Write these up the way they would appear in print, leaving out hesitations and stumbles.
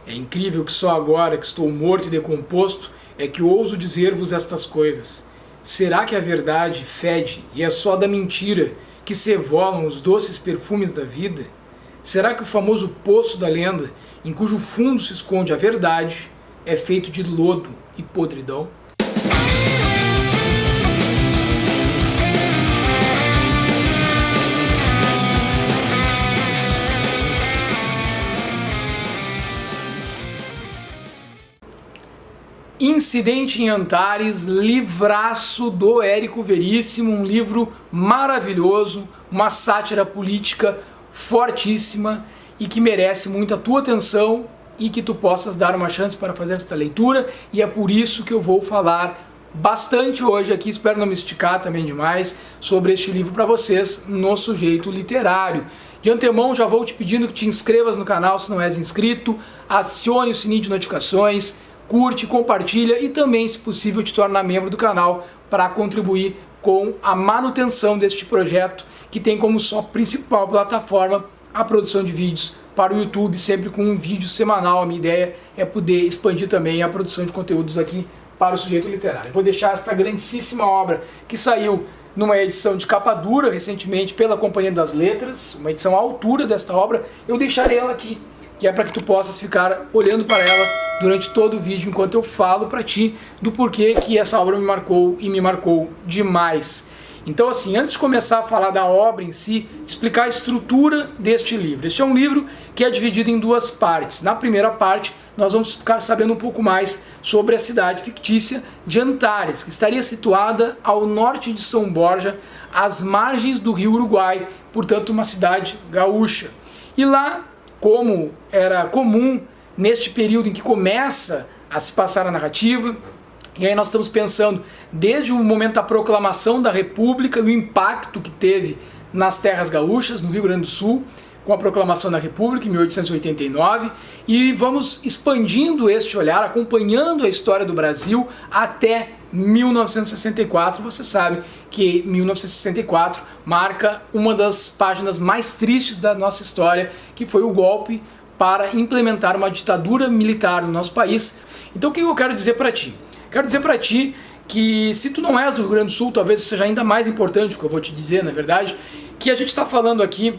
É incrível que só agora que estou morto e decomposto é que ouso dizer-vos estas coisas. Será que a verdade fede e é só da mentira que se evolam os doces perfumes da vida? Será que o famoso poço da lenda, em cujo fundo se esconde a verdade, é feito de lodo e podridão? Incidente em Antares, livraço do Érico Veríssimo, um livro maravilhoso, uma sátira política fortíssima e que merece muito a tua atenção e que tu possas dar uma chance para fazer esta leitura, e é por isso que eu vou falar bastante hoje aqui, espero não me esticar também demais, sobre este livro para vocês no Sujeito Literário. De antemão já vou te pedindo que te inscrevas no canal se não és inscrito, acione o sininho de notificações, curte, compartilha e também, se possível, te tornar membro do canal para contribuir com a manutenção deste projeto, que tem como só principal plataforma a produção de vídeos para o YouTube, sempre com um vídeo semanal. A minha ideia é poder expandir também a produção de conteúdos aqui para o Sujeito Literário. Vou deixar esta grandíssima obra que saiu numa edição de capa dura recentemente pela Companhia das Letras, uma edição à altura desta obra. Eu deixarei ela aqui, que é para que tu possas ficar olhando para ela durante todo o vídeo, enquanto eu falo para ti do porquê que essa obra me marcou e me marcou demais. Então, assim, antes de começar a falar da obra em si, explicar a estrutura deste livro. Este é um livro que é dividido em duas partes. Na primeira parte, nós vamos ficar sabendo um pouco mais sobre a cidade fictícia de Antares, que estaria situada ao norte de São Borja, às margens do rio Uruguai, portanto uma cidade gaúcha. E lá, como era comum neste período em que começa a se passar a narrativa, e aí nós estamos pensando desde o momento da proclamação da República, no impacto que teve nas terras gaúchas, no Rio Grande do Sul, com a proclamação da República em 1889, e vamos expandindo este olhar, acompanhando a história do Brasil até 1964. Você sabe que 1964 marca uma das páginas mais tristes da nossa história, que foi o golpe para implementar uma ditadura militar no nosso país. Então o que eu quero dizer para ti? Quero dizer para ti que, se tu não és do Rio Grande do Sul, talvez seja ainda mais importante o que eu vou te dizer, na verdade, que a gente está falando aqui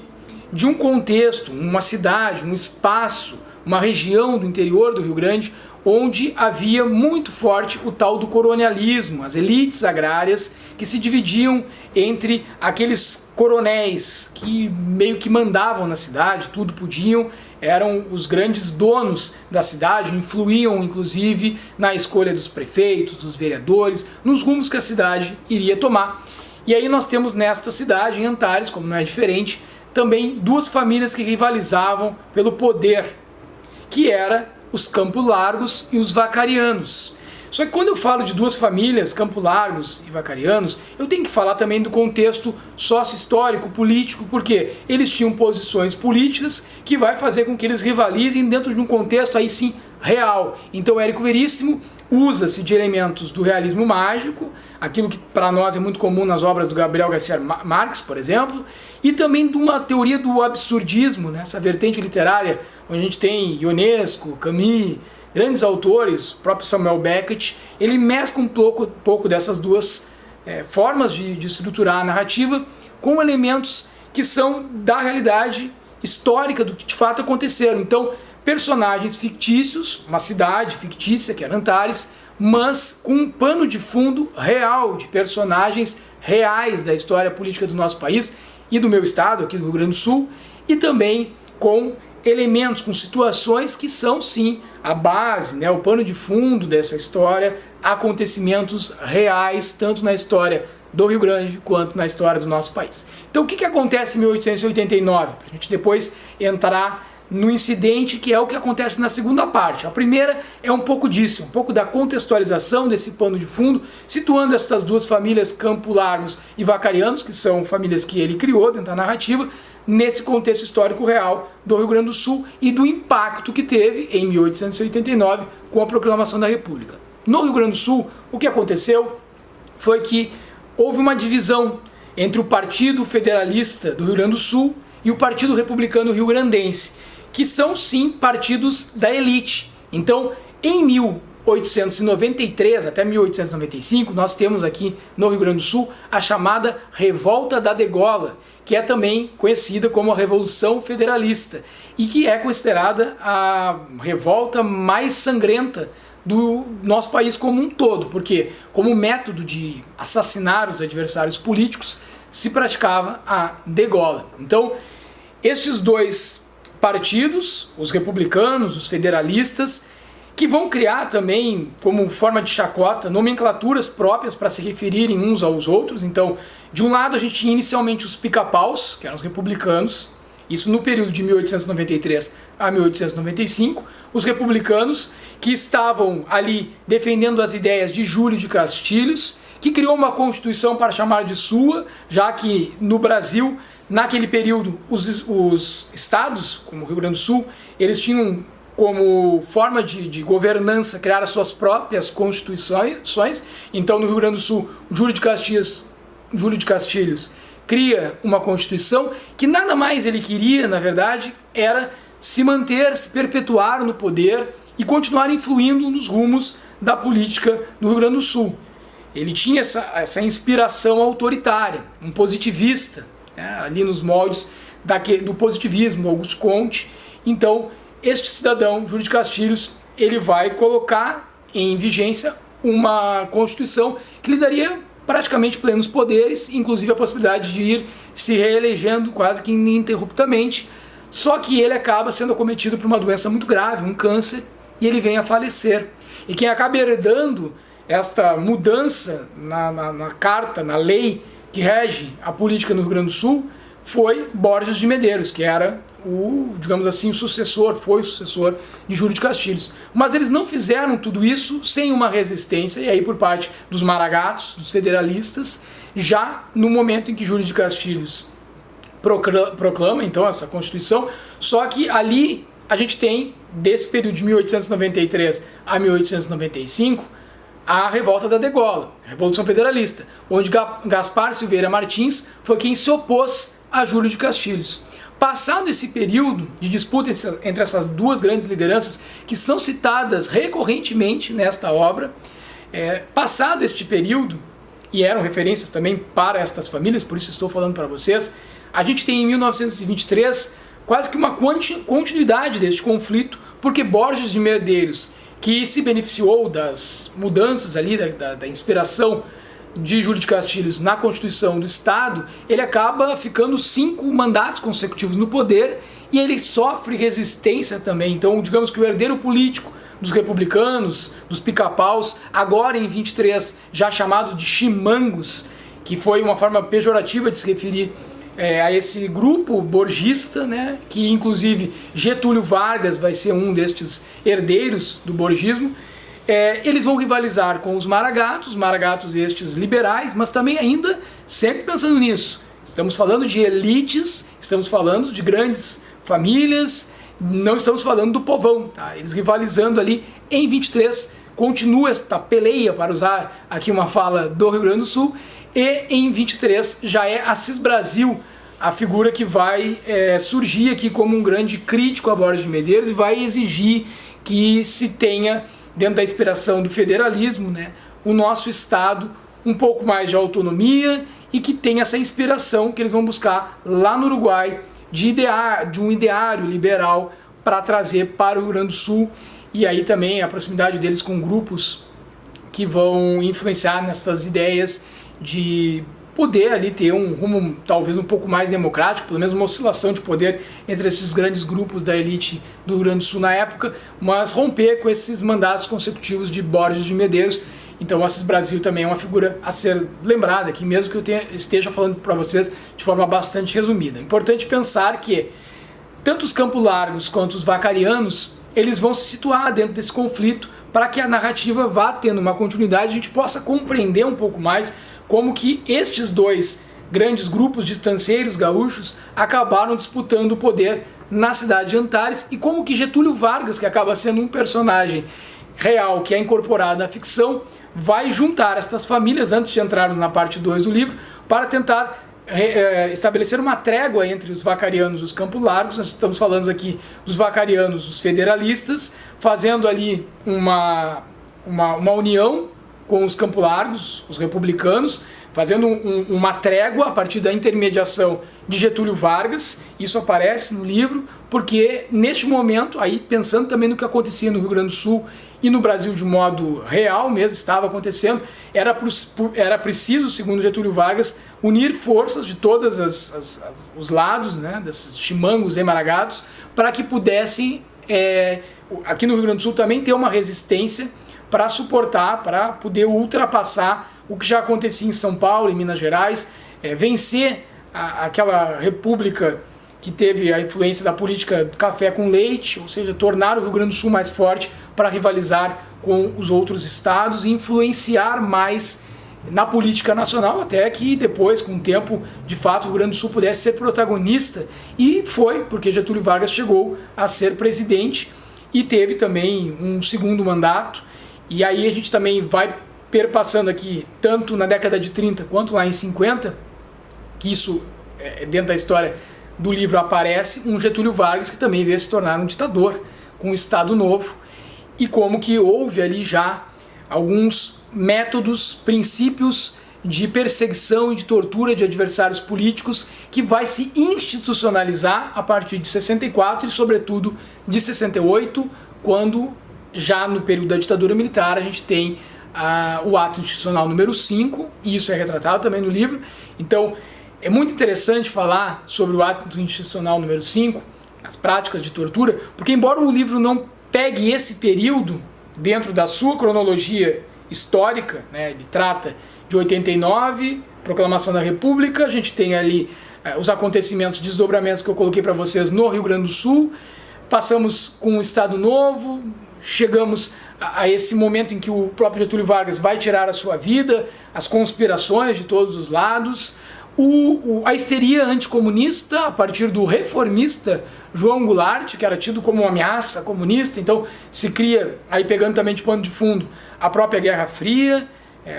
de um contexto, uma cidade, um espaço, uma região do interior do Rio Grande, onde havia muito forte o tal do colonialismo, as elites agrárias que se dividiam entre aqueles coronéis que meio que mandavam na cidade, tudo podiam, eram os grandes donos da cidade, influíam inclusive na escolha dos prefeitos, dos vereadores, nos rumos que a cidade iria tomar. E aí nós temos nesta cidade, em Antares, como não é diferente, também duas famílias que rivalizavam pelo poder, que era os Campo Largos e os Vacarianos. Só que quando eu falo de duas famílias, Campo Largos e Vacarianos, eu tenho que falar também do contexto sócio-histórico, político, porque eles tinham posições políticas que vai fazer com que eles rivalizem dentro de um contexto aí sim real. Então o Érico Veríssimo usa-se de elementos do realismo mágico, aquilo que para nós é muito comum nas obras do Gabriel Garcia Marques, por exemplo, e também de uma teoria do absurdismo, né? Essa vertente literária, onde a gente tem Ionesco, Camus, grandes autores, o próprio Samuel Beckett. Ele mescla um pouco dessas duas formas de estruturar a narrativa com elementos que são da realidade histórica do que de fato aconteceram. Então, personagens fictícios, uma cidade fictícia que era Antares, mas com um pano de fundo real, de personagens reais da história política do nosso país e do meu estado, aqui do Rio Grande do Sul, e também com elementos, com situações que são sim a base, né, o pano de fundo dessa história, acontecimentos reais, tanto na história do Rio Grande quanto na história do nosso país. Então o que acontece em 1889? Para a gente depois entrar no incidente, que é o que acontece na segunda parte. A primeira é um pouco disso, um pouco da contextualização desse pano de fundo, situando essas duas famílias, Campo Largos e Vacarianos, que são famílias que ele criou dentro da narrativa, nesse contexto histórico real do Rio Grande do Sul e do impacto que teve em 1889 com a proclamação da República. No Rio Grande do Sul, o que aconteceu foi que houve uma divisão entre o Partido Federalista do Rio Grande do Sul e o Partido Republicano Rio-Grandense, que são sim partidos da elite. Então, em 1893 até 1895, nós temos aqui no Rio Grande do Sul a chamada Revolta da Degola, que é também conhecida como a Revolução Federalista, e que é considerada a revolta mais sangrenta do nosso país como um todo, porque como método de assassinar os adversários políticos se praticava a degola. Então, estes dois partidos, os republicanos, os federalistas, que vão criar também, como forma de chacota, nomenclaturas próprias para se referirem uns aos outros. Então, de um lado a gente tinha inicialmente os pica-paus, que eram os republicanos, isso no período de 1893 a 1895, os republicanos que estavam ali defendendo as ideias de Júlio de Castilhos, que criou uma constituição para chamar de sua, já que no Brasil, naquele período, os estados, como o Rio Grande do Sul, eles tinham como forma de governança criar as suas próprias constituições. Então, no Rio Grande do Sul, Júlio de Castilhos cria uma constituição que nada mais ele queria, na verdade, era se manter, se perpetuar no poder e continuar influindo nos rumos da política do Rio Grande do Sul. Ele tinha essa inspiração autoritária, um positivista, né, ali nos moldes do positivismo, do Auguste Comte. Então, este cidadão, Júlio de Castilhos, ele vai colocar em vigência uma Constituição que lhe daria praticamente plenos poderes, inclusive a possibilidade de ir se reelegendo quase que ininterruptamente, só que ele acaba sendo acometido por uma doença muito grave, um câncer, e ele vem a falecer. E quem acaba herdando esta mudança na carta, na lei que rege a política no Rio Grande do Sul, foi Borges de Medeiros, que era digamos assim, o sucessor de Júlio de Castilhos. Mas eles não fizeram tudo isso sem uma resistência, e aí por parte dos maragatos, dos federalistas, já no momento em que Júlio de Castilhos proclama então essa Constituição, só que ali a gente tem, desse período de 1893 a 1895, a Revolta da Degola, a Revolução Federalista, onde Gaspar Silveira Martins foi quem se opôs a Júlio de Castilhos. Passado esse período de disputa entre essas duas grandes lideranças, que são citadas recorrentemente nesta obra, passado este período, e eram referências também para estas famílias, por isso estou falando para vocês, a gente tem em 1923 quase que uma continuidade deste conflito, porque Borges de Medeiros, que se beneficiou das mudanças ali, da inspiração de Júlio de Castilhos na Constituição do Estado, ele acaba ficando 5 mandatos consecutivos no poder e ele sofre resistência também. Então, digamos que o herdeiro político dos republicanos, dos pica-paus, agora em 23 já chamado de chimangos, que foi uma forma pejorativa de se referir a esse grupo borgista, né, que inclusive Getúlio Vargas vai ser um destes herdeiros do borgismo. Eles vão rivalizar com os maragatos estes liberais, mas também ainda sempre pensando nisso. Estamos falando de elites, estamos falando de grandes famílias, não estamos falando do povão, tá? Eles rivalizando ali em 23, continua esta peleia, para usar aqui uma fala do Rio Grande do Sul, e em 23 já é Assis Brasil, a figura que vai surgir aqui como um grande crítico a Borges de Medeiros e vai exigir que se tenha, dentro da inspiração do federalismo, né, o nosso Estado um pouco mais de autonomia e que tenha essa inspiração que eles vão buscar lá no Uruguai de um ideário liberal para trazer para o Rio Grande do Sul, e aí também a proximidade deles com grupos que vão influenciar nessas ideias de poder ali ter um rumo talvez um pouco mais democrático, pelo menos uma oscilação de poder entre esses grandes grupos da elite do Rio Grande do Sul na época, mas romper com esses mandatos consecutivos de Borges de Medeiros. Então Assis Brasil também é uma figura a ser lembrada aqui, mesmo que eu esteja falando para vocês de forma bastante resumida. Importante pensar que tanto os Campo Largos quanto os Vacarianos, eles vão se situar dentro desse conflito para que a narrativa vá tendo uma continuidade e a gente possa compreender um pouco mais como que estes dois grandes grupos de estanceiros gaúchos acabaram disputando o poder na cidade de Antares e como que Getúlio Vargas, que acaba sendo um personagem real que é incorporado na ficção, vai juntar estas famílias, antes de entrarmos na parte 2 do livro, para tentar estabelecer uma trégua entre os vacarianos e os Campos Largos. Nós estamos falando aqui dos vacarianos, os federalistas, fazendo ali uma união com os Campos Largos, os republicanos, fazendo uma trégua a partir da intermediação de Getúlio Vargas. Isso aparece no livro, porque neste momento, aí pensando também no que acontecia no Rio Grande do Sul e no Brasil de modo real mesmo, estava acontecendo, era preciso, segundo Getúlio Vargas, unir forças de todos os lados, né, desses chimangos emaragados, para que pudessem, aqui no Rio Grande do Sul também, ter uma resistência para suportar, para poder ultrapassar o que já acontecia em São Paulo, em Minas Gerais, vencer aquela república que teve a influência da política do café com leite, ou seja, tornar o Rio Grande do Sul mais forte para rivalizar com os outros estados e influenciar mais na política nacional, até que depois, com o tempo, de fato, o Rio Grande do Sul pudesse ser protagonista. E foi, porque Getúlio Vargas chegou a ser presidente e teve também um segundo mandato. E aí a gente também vai perpassando aqui, tanto na década de 30 quanto lá em 50, que isso, dentro da história do livro, aparece um Getúlio Vargas que também veio se tornar um ditador, com um Estado Novo, e como que houve ali já alguns métodos, princípios de perseguição e de tortura de adversários políticos que vai se institucionalizar a partir de 64 e sobretudo de 68, quando já no período da ditadura militar a gente tem o ato institucional número 5, e isso é retratado também no livro. Então é muito interessante falar sobre o ato institucional número 5, as práticas de tortura, porque embora o livro não pegue esse período dentro da sua cronologia histórica, né, ele trata de 89, proclamação da República, a gente tem ali os acontecimentos, desdobramentos que eu coloquei para vocês no Rio Grande do Sul, passamos com o Estado Novo, chegamos a esse momento em que o próprio Getúlio Vargas vai tirar a sua vida, as conspirações de todos os lados, a histeria anticomunista a partir do reformista João Goulart, que era tido como uma ameaça comunista. Então se cria, aí pegando também de pano de fundo, a própria Guerra Fria,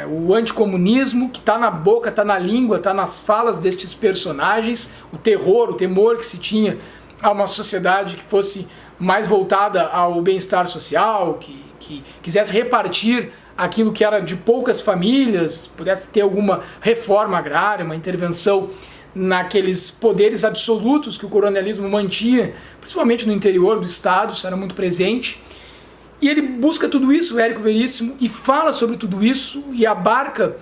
o anticomunismo que está na boca, está na língua, está nas falas destes personagens, o terror, o temor que se tinha a uma sociedade que fosse mais voltada ao bem-estar social, que quisesse repartir aquilo que era de poucas famílias, pudesse ter alguma reforma agrária, uma intervenção naqueles poderes absolutos que o coronelismo mantinha, principalmente no interior do estado, isso era muito presente. E ele busca tudo isso, o Érico Veríssimo, e fala sobre tudo isso e abarca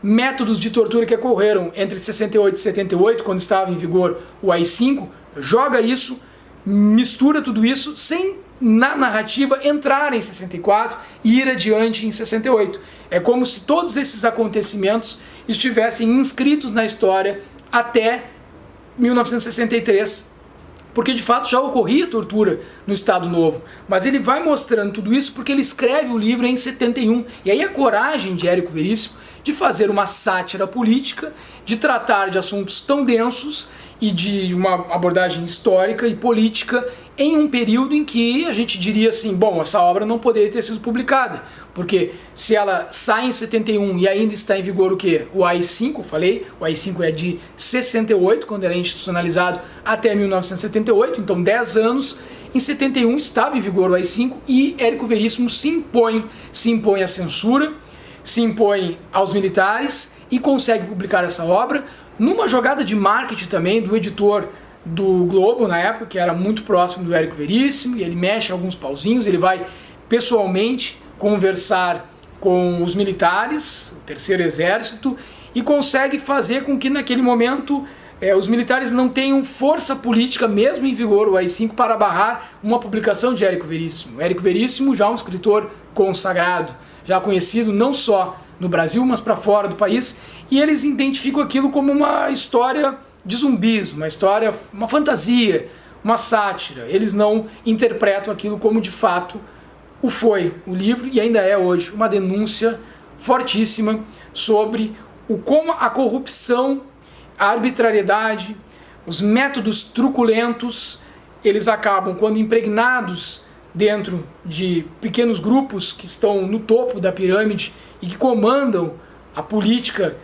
métodos de tortura que ocorreram entre 68 e 78, quando estava em vigor o AI-5, joga isso, mistura tudo isso sem, na narrativa, entrar em 64 e ir adiante em 68. É como se todos esses acontecimentos estivessem inscritos na história até 1963, porque de fato já ocorria tortura no Estado Novo, mas ele vai mostrando tudo isso porque ele escreve o livro em 71, e aí a coragem de Érico Veríssimo de fazer uma sátira política, de tratar de assuntos tão densos e de uma abordagem histórica e política em um período em que a gente diria assim, bom, essa obra não poderia ter sido publicada, porque se ela sai em 71 e ainda está em vigor o quê? O AI-5, falei, o AI-5 é de 68, quando ele é institucionalizado, até 1978, então 10 anos, em 71 estava em vigor o AI-5 e Érico Veríssimo se impõe à censura, se impõe aos militares e consegue publicar essa obra numa jogada de marketing também do editor do Globo na época, que era muito próximo do Érico Veríssimo, e ele mexe alguns pauzinhos, ele vai pessoalmente conversar com os militares, o Terceiro Exército, e consegue fazer com que naquele momento os militares não tenham força política, mesmo em vigor o AI-5, para barrar uma publicação de Érico Veríssimo. Érico Veríssimo, já um escritor consagrado, já conhecido não só no Brasil, mas para fora do país, e eles identificam aquilo como uma história de zumbis, uma história, uma fantasia, uma sátira. Eles não interpretam aquilo como de fato o foi o livro, e ainda é hoje uma denúncia fortíssima sobre como a corrupção, a arbitrariedade, os métodos truculentos, eles acabam, quando impregnados dentro de pequenos grupos que estão no topo da pirâmide e que comandam a política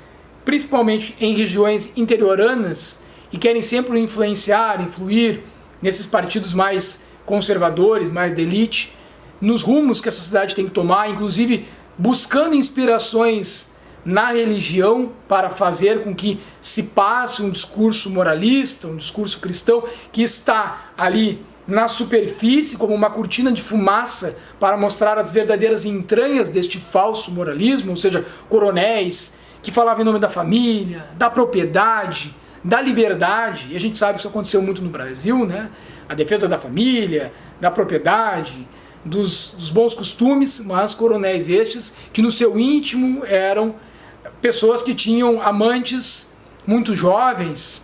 principalmente em regiões interioranas, e querem sempre influir nesses partidos mais conservadores, mais de elite, nos rumos que a sociedade tem que tomar, inclusive buscando inspirações na religião para fazer com que se passe um discurso moralista, um discurso cristão que está ali na superfície como uma cortina de fumaça para mostrar as verdadeiras entranhas deste falso moralismo, ou seja, coronéis que falavam em nome da família, da propriedade, da liberdade, e a gente sabe que isso aconteceu muito no Brasil, né? A defesa da família, da propriedade, dos bons costumes, mas coronéis estes que no seu íntimo eram pessoas que tinham amantes muito jovens,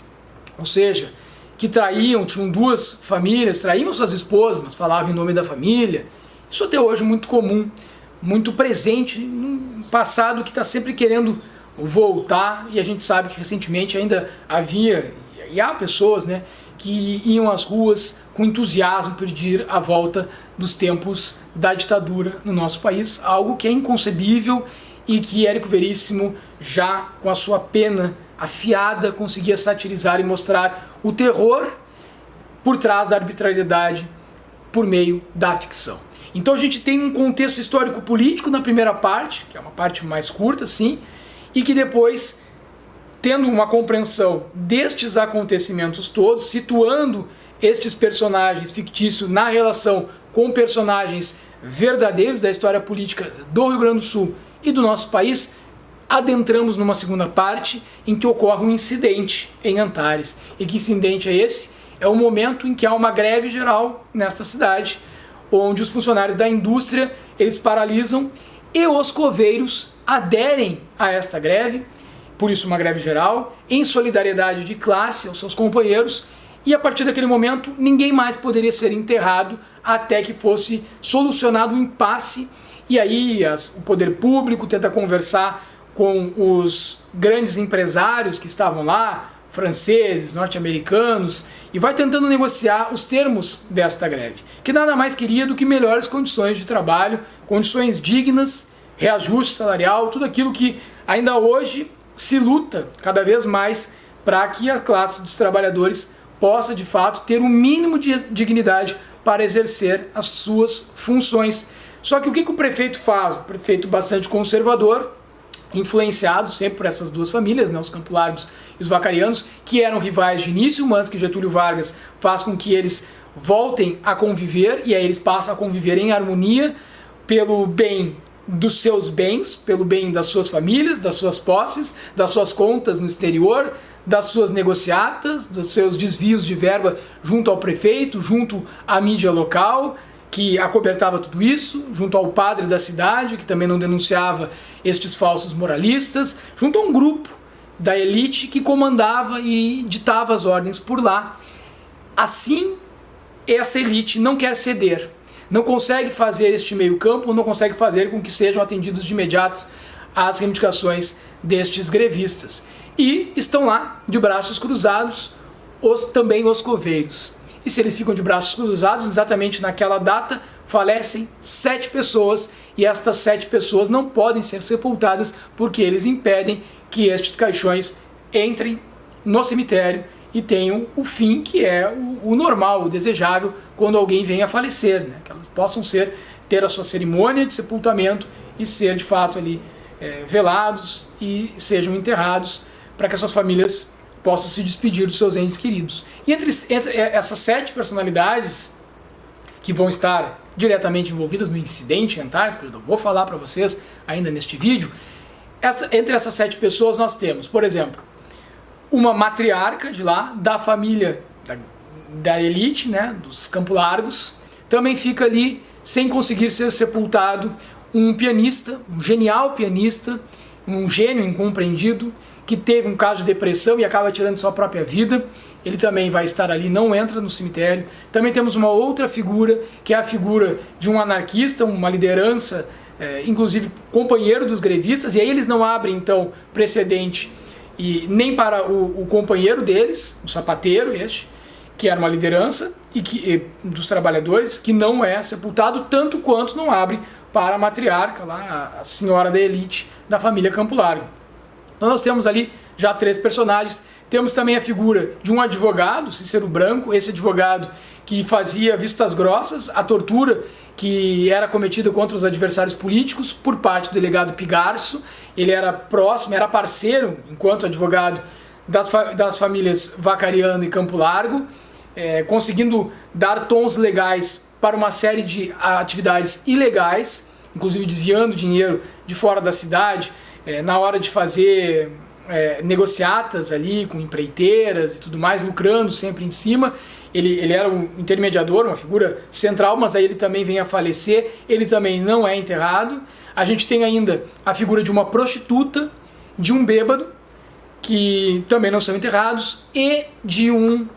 ou seja, que traíam, tinham duas famílias, traíam suas esposas, mas falavam em nome da família. Isso até hoje é muito comum, muito presente num passado que está sempre querendo voltar, e a gente sabe que recentemente ainda havia, e há pessoas, né, que iam às ruas com entusiasmo pedir a volta dos tempos da ditadura no nosso país, algo que é inconcebível e que Érico Veríssimo, já com a sua pena afiada, conseguia satirizar e mostrar o terror por trás da arbitrariedade por meio da ficção. Então a gente tem um contexto histórico-político na primeira parte, que é uma parte mais curta, sim, e que depois, tendo uma compreensão destes acontecimentos todos, situando estes personagens fictícios na relação com personagens verdadeiros da história política do Rio Grande do Sul e do nosso país, adentramos numa segunda parte em que ocorre um incidente em Antares. E que incidente é esse? É o momento em que há uma greve geral nesta cidade, onde os funcionários da indústria eles paralisam e os coveiros aderem a esta greve, por isso uma greve geral, em solidariedade de classe aos seus companheiros, e a partir daquele momento ninguém mais poderia ser enterrado até que fosse solucionado o impasse. E aí o poder público tenta conversar com os grandes empresários que estavam lá, franceses, norte-americanos, e vai tentando negociar os termos desta greve, que nada mais queria do que melhores condições de trabalho, condições dignas, reajuste salarial, tudo aquilo que ainda hoje se luta cada vez mais para que a classe dos trabalhadores possa de fato ter um mínimo de dignidade para exercer as suas funções. Só que o que o prefeito faz? O prefeito bastante conservador, influenciado sempre por essas duas famílias, né, os Campo Largos e os Vacarianos, que eram rivais de início, mas que Getúlio Vargas faz com que eles voltem a conviver, e aí eles passam a conviver em harmonia pelo bem dos seus bens, pelo bem das suas famílias, das suas posses, das suas contas no exterior, das suas negociatas, dos seus desvios de verba junto ao prefeito, junto à mídia local, que acobertava tudo isso, junto ao padre da cidade, que também não denunciava estes falsos moralistas, junto a um grupo da elite que comandava e ditava as ordens por lá. Assim, essa elite não quer ceder, não consegue fazer este meio campo, não consegue fazer com que sejam atendidos de imediato as reivindicações destes grevistas. E estão lá, de braços cruzados, também os coveiros. E se eles ficam de braços cruzados, exatamente naquela data, falecem 7 pessoas, e estas 7 pessoas não podem ser sepultadas porque eles impedem que estes caixões entrem no cemitério e tenham o fim que é o normal, o desejável, quando alguém vem a falecer, né? Que elas possam ter a sua cerimônia de sepultamento e ser de fato ali velados e sejam enterrados para que as suas famílias possam se despedir dos seus entes queridos. E entre essas 7 personalidades que vão estar diretamente envolvidas no incidente em Antares, que eu vou falar para vocês ainda neste vídeo, entre essas 7 pessoas nós temos, por exemplo, uma matriarca de lá, da família da elite, né, dos Campo Largos. Também fica ali, sem conseguir ser sepultado, um pianista, um genial pianista, um gênio incompreendido, que teve um caso de depressão e acaba tirando sua própria vida. Ele também vai estar ali, não entra no cemitério. Também temos uma outra figura, que é a figura de um anarquista, uma liderança, inclusive companheiro dos grevistas, e aí eles não abrem então precedente e nem para o companheiro deles, o sapateiro, que era uma liderança dos trabalhadores, que não é sepultado, tanto quanto não abre para a matriarca, lá, a senhora da elite da família Campo Largo. Nós temos ali já 3 personagens. Temos também a figura de um advogado, Cícero Branco, esse advogado que fazia vistas grossas, a tortura que era cometida contra os adversários políticos por parte do delegado Pigarso. Ele era próximo, era parceiro, enquanto advogado, das famílias Vacariano e Campo Largo, conseguindo dar tons legais para uma série de atividades ilegais, inclusive desviando dinheiro de fora da cidade, na hora de fazer negociatas ali com empreiteiras e tudo mais, lucrando sempre em cima. Ele era um intermediador, uma figura central, mas aí ele também vem a falecer, ele também não é enterrado. A gente tem ainda a figura de uma prostituta, de um bêbado, que também não são enterrados, e de um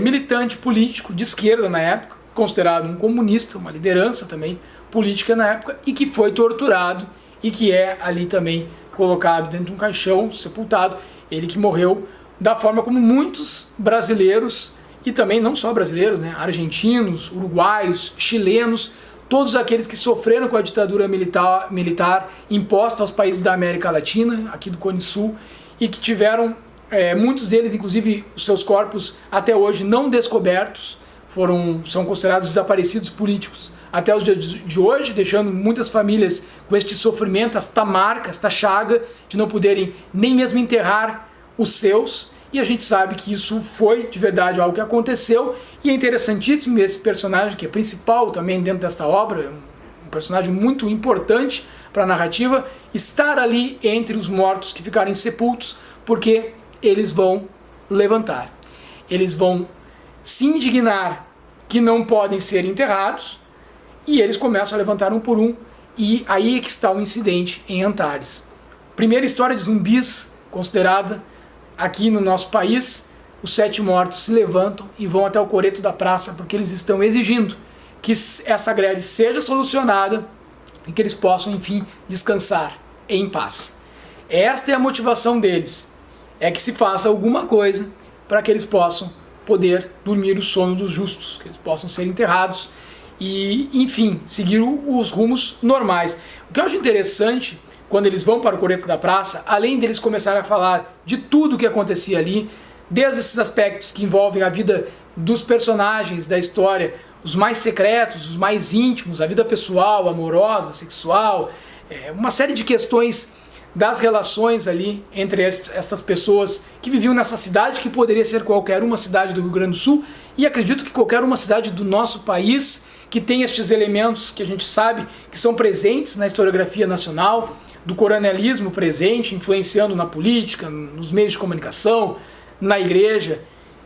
militante político de esquerda na época, considerado um comunista, uma liderança também política na época, e que foi torturado e que é ali também colocado dentro de um caixão, sepultado. Ele que morreu da forma como muitos brasileiros, e também não só brasileiros, né, argentinos, uruguaios, chilenos, todos aqueles que sofreram com a ditadura militar imposta aos países da América Latina, aqui do Cone Sul, e que tiveram, muitos deles, inclusive, os seus corpos até hoje não descobertos, são considerados desaparecidos políticos até os dias de hoje, deixando muitas famílias com este sofrimento, esta marca, esta chaga de não poderem nem mesmo enterrar os seus. E a gente sabe que isso foi de verdade algo que aconteceu, e é interessantíssimo esse personagem, que é principal também dentro desta obra, um personagem muito importante para a narrativa, estar ali entre os mortos que ficaram insepultos, porque eles vão levantar, eles vão se indignar que não podem ser enterrados, e eles começam a levantar um por um, e aí é que está o incidente em Antares. Primeira história de zumbis considerada aqui no nosso país. Os 7 mortos se levantam e vão até o coreto da praça, porque eles estão exigindo que essa greve seja solucionada e que eles possam, enfim, descansar em paz. Esta é a motivação deles, é que se faça alguma coisa para que eles possam poder dormir o sono dos justos, que eles possam ser enterrados e, enfim, seguir os rumos normais. O que eu acho interessante, quando eles vão para o coreto da praça, além deles começarem a falar de tudo o que acontecia ali, desde esses aspectos que envolvem a vida dos personagens da história, os mais secretos, os mais íntimos, a vida pessoal, amorosa, sexual, uma série de questões das relações ali entre essas pessoas que viviam nessa cidade, que poderia ser qualquer uma cidade do Rio Grande do Sul, e acredito que qualquer uma cidade do nosso país, que tem estes elementos que a gente sabe que são presentes na historiografia nacional, do coronelismo presente, influenciando na política, nos meios de comunicação, na igreja.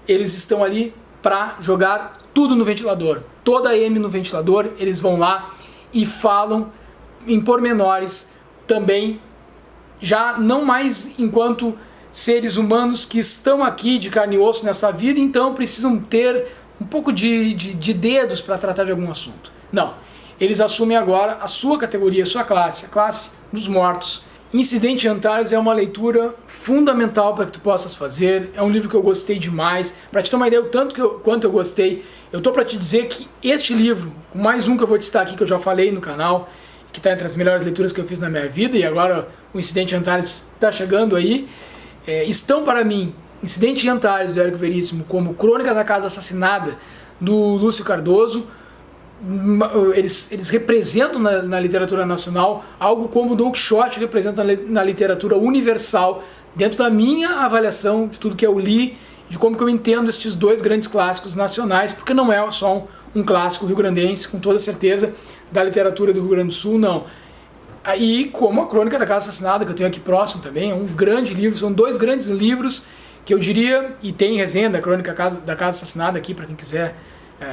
Eles estão ali para jogar tudo no ventilador, toda a M no ventilador. Eles vão lá e falam em pormenores também, já não mais enquanto seres humanos que estão aqui de carne e osso nessa vida, então precisam ter um pouco de dedos para tratar de algum assunto. Não, eles assumem agora a sua categoria, a sua classe, a classe dos mortos. Incidente em Antares é uma leitura fundamental para que tu possas fazer. É um livro que eu gostei demais. Para te ter uma ideia do quanto eu gostei, eu tô para te dizer que este livro, mais um que eu vou destacar aqui, que eu já falei no canal, que está entre as melhores leituras que eu fiz na minha vida, e agora o Incidente em Antares está chegando aí, estão para mim Incidente em Antares, do Érico Veríssimo, como Crônica da Casa Assassinada, do Lúcio Cardoso. Eles representam na literatura nacional algo como Don Quixote representa na literatura universal, dentro da minha avaliação de tudo que eu li, de como que eu entendo estes 2 grandes clássicos nacionais, porque não é só um clássico rio-grandense, com toda certeza, da literatura do Rio Grande do Sul, não. E como a Crônica da Casa Assassinada, que eu tenho aqui próximo também, é um grande livro, são 2 grandes livros que eu diria, e tem resenha da Crônica da Casa Assassinada aqui para quem quiser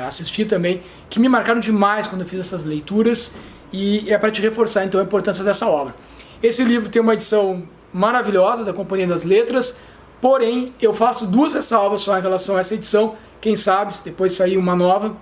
assistir também, que me marcaram demais quando eu fiz essas leituras, e é para te reforçar então a importância dessa obra. Esse livro tem uma edição maravilhosa da Companhia das Letras, porém eu faço 2 ressalvas só em relação a essa edição. Quem sabe, se depois sair uma nova,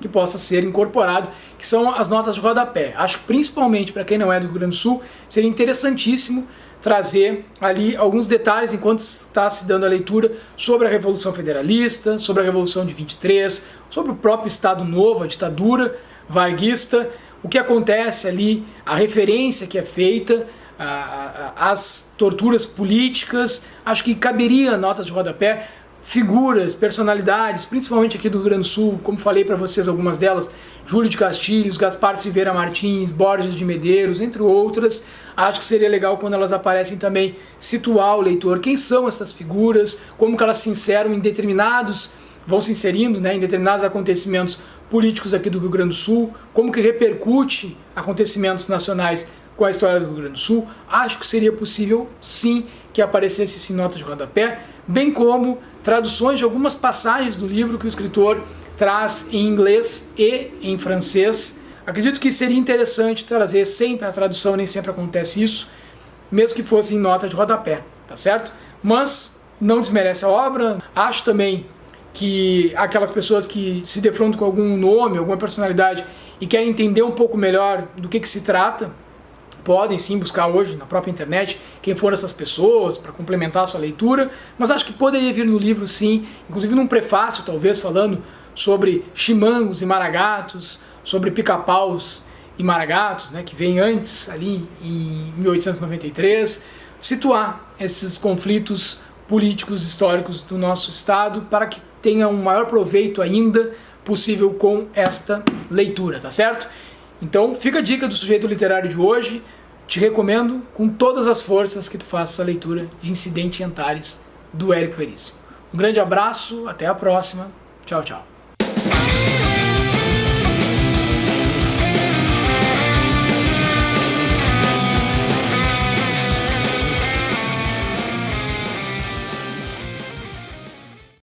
que possa ser incorporado, que são as notas de rodapé. Acho que principalmente para quem não é do Rio Grande do Sul, seria interessantíssimo trazer ali alguns detalhes enquanto está se dando a leitura sobre a Revolução Federalista, sobre a Revolução de 23, sobre o próprio Estado Novo, a ditadura varguista, o que acontece ali, a referência que é feita as torturas políticas. Acho que caberia notas de rodapé, figuras, personalidades, principalmente aqui do Rio Grande do Sul, como falei para vocês algumas delas, Júlio de Castilhos, Gaspar Silveira Martins, Borges de Medeiros, entre outras. Acho que seria legal quando elas aparecem também situar o leitor, quem são essas figuras, como que elas se inseram em determinados, vão se inserindo, né, em determinados acontecimentos políticos aqui do Rio Grande do Sul, como que repercute acontecimentos nacionais com a história do Rio Grande do Sul. Acho que seria possível, sim, que aparecesse esse nota de rodapé, bem como traduções de algumas passagens do livro que o escritor traz em inglês e em francês. Acredito que seria interessante trazer sempre a tradução, nem sempre acontece isso, mesmo que fosse em nota de rodapé, tá certo? Mas não desmerece a obra. Acho também que aquelas pessoas que se defrontam com algum nome, alguma personalidade e querem entender um pouco melhor do que se trata, podem sim buscar hoje na própria internet quem foram essas pessoas para complementar a sua leitura, mas acho que poderia vir no livro sim, inclusive num prefácio talvez falando sobre chimangos e maragatos, sobre pica-paus e maragatos, né, que vem antes, ali em 1893, situar esses conflitos políticos históricos do nosso estado para que tenha um maior proveito ainda possível com esta leitura, tá certo? Então fica a dica do sujeito literário de hoje. Te recomendo com todas as forças que tu faça essa leitura de Incidente em Antares, do Érico Veríssimo. Um grande abraço, até a próxima. Tchau, tchau.